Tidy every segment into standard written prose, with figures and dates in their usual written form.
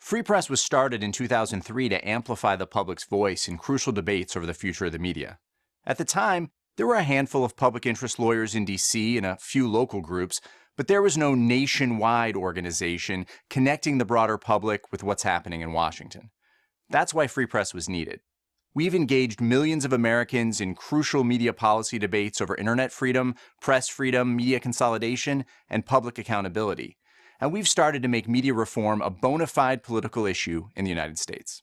Free Press was started in 2003 to amplify the public's voice in crucial debates over the future of the media. At the time, there were a handful of public interest lawyers in D.C. and a few local groups, but there was no nationwide organization connecting the broader public with what's happening in Washington. That's why Free Press was needed. We've engaged millions of Americans in crucial media policy debates over internet freedom, press freedom, media consolidation, and public accountability. And we've started to make media reform a bona fide political issue in the United States.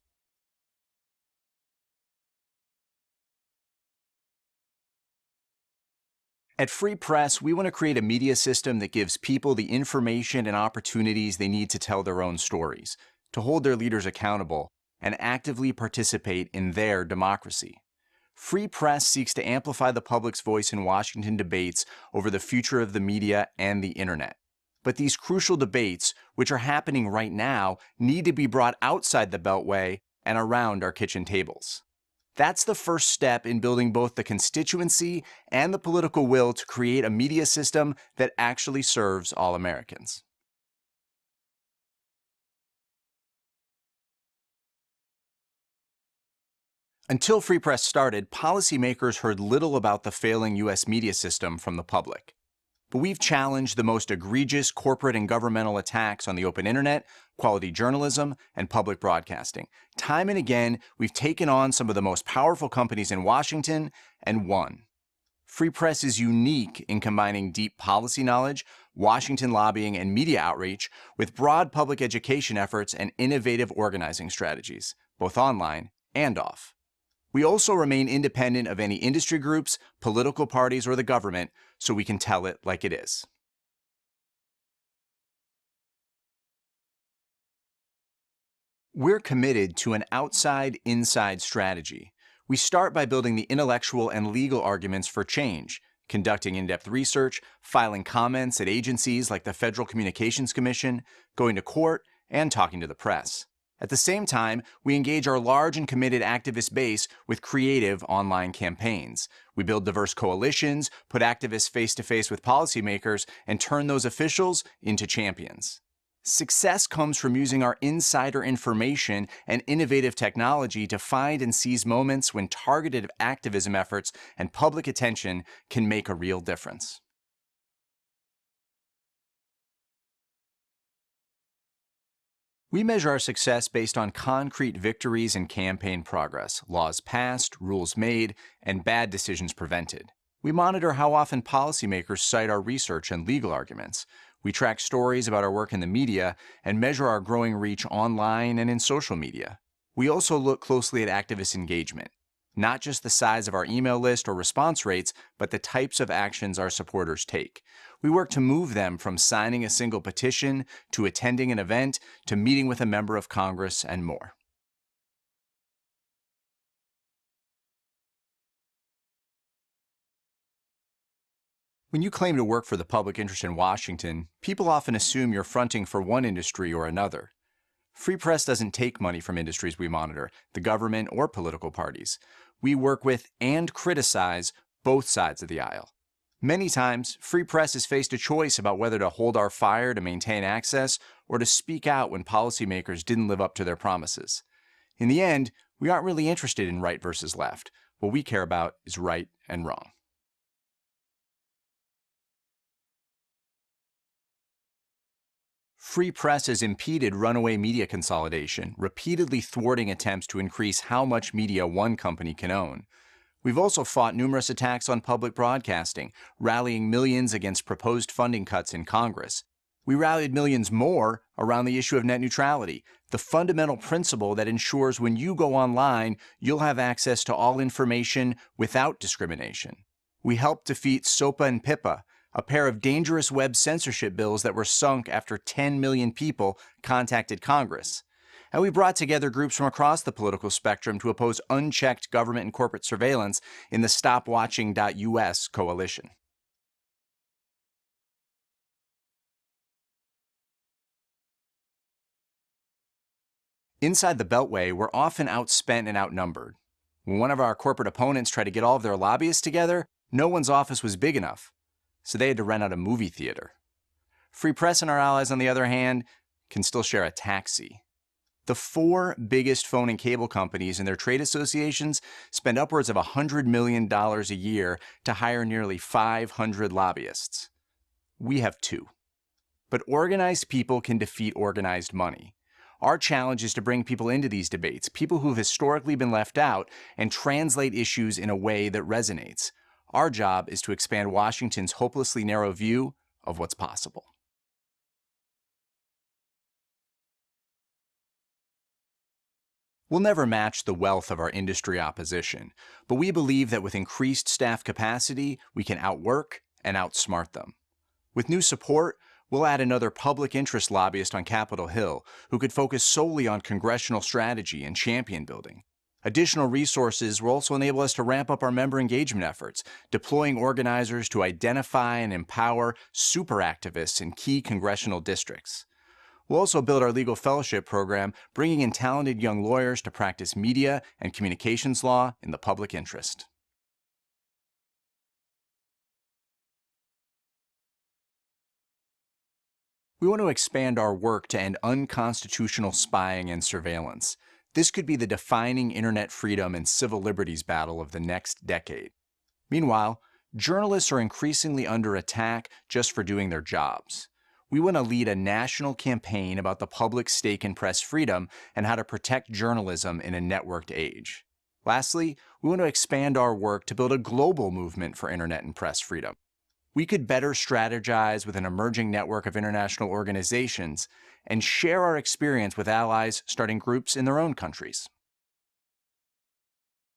At Free Press, we want to create a media system that gives people the information and opportunities they need to tell their own stories, to hold their leaders accountable, and actively participate in their democracy. Free Press seeks to amplify the public's voice in Washington debates over the future of the media and the internet. But these crucial debates, which are happening right now, need to be brought outside the Beltway and around our kitchen tables. That's the first step in building both the constituency and the political will to create a media system that actually serves all Americans. Until Free Press started, policymakers heard little about the failing U.S. media system from the public. But we've challenged the most egregious corporate and governmental attacks on the open internet, quality journalism, and public broadcasting. Time and again, we've taken on some of the most powerful companies in Washington and won. Free Press is unique in combining deep policy knowledge, Washington lobbying, and media outreach with broad public education efforts and innovative organizing strategies, both online and off. We also remain independent of any industry groups, political parties, or the government, so we can tell it like it is. We're committed to an outside-inside strategy. We start by building the intellectual and legal arguments for change, conducting in-depth research, filing comments at agencies like the Federal Communications Commission, going to court, and talking to the press. At the same time, we engage our large and committed activist base with creative online campaigns. We build diverse coalitions, put activists face-to-face with policymakers, and turn those officials into champions. Success comes from using our insider information and innovative technology to find and seize moments when targeted activism efforts and public attention can make a real difference. We measure our success based on concrete victories and campaign progress, laws passed, rules made, and bad decisions prevented. We monitor how often policymakers cite our research and legal arguments. We track stories about our work in the media and measure our growing reach online and in social media. We also look closely at activist engagement, not just the size of our email list or response rates, but the types of actions our supporters take. We work to move them from signing a single petition to attending an event to meeting with a member of Congress and more. When you claim to work for the public interest in Washington, people often assume you're fronting for one industry or another. Free Press doesn't take money from industries we monitor, the government or political parties. We work with and criticize both sides of the aisle. Many times, Free Press has faced a choice about whether to hold our fire to maintain access or to speak out when policymakers didn't live up to their promises. In the end, we aren't really interested in right versus left. What we care about is right and wrong. Free Press has impeded runaway media consolidation, repeatedly thwarting attempts to increase how much media one company can own. We've also fought numerous attacks on public broadcasting, rallying millions against proposed funding cuts in Congress. We rallied millions more around the issue of net neutrality, the fundamental principle that ensures when you go online, you'll have access to all information without discrimination. We helped defeat SOPA and PIPA, a pair of dangerous web censorship bills that were sunk after 10 million people contacted Congress. And we brought together groups from across the political spectrum to oppose unchecked government and corporate surveillance in the StopWatching.us coalition. Inside the Beltway, we're often outspent and outnumbered. When one of our corporate opponents tried to get all of their lobbyists together, no one's office was big enough, so they had to rent out a movie theater. Free Press and our allies, on the other hand, can still share a taxi. The four biggest phone and cable companies and their trade associations spend upwards of $100 million a year to hire nearly 500 lobbyists. We have two. But organized people can defeat organized money. Our challenge is to bring people into these debates, people who've historically been left out, and translate issues in a way that resonates. Our job is to expand Washington's hopelessly narrow view of what's possible. We'll never match the wealth of our industry opposition, but we believe that with increased staff capacity, we can outwork and outsmart them. With new support, we'll add another public interest lobbyist on Capitol Hill who could focus solely on congressional strategy and champion building. Additional resources will also enable us to ramp up our member engagement efforts, deploying organizers to identify and empower super activists in key congressional districts. We'll also build our legal fellowship program, bringing in talented young lawyers to practice media and communications law in the public interest. We want to expand our work to end unconstitutional spying and surveillance. This could be the defining internet freedom and civil liberties battle of the next decade. Meanwhile, journalists are increasingly under attack just for doing their jobs. We want to lead a national campaign about the public stake in press freedom and how to protect journalism in a networked age. Lastly, we want to expand our work to build a global movement for internet and press freedom. We could better strategize with an emerging network of international organizations and share our experience with allies starting groups in their own countries.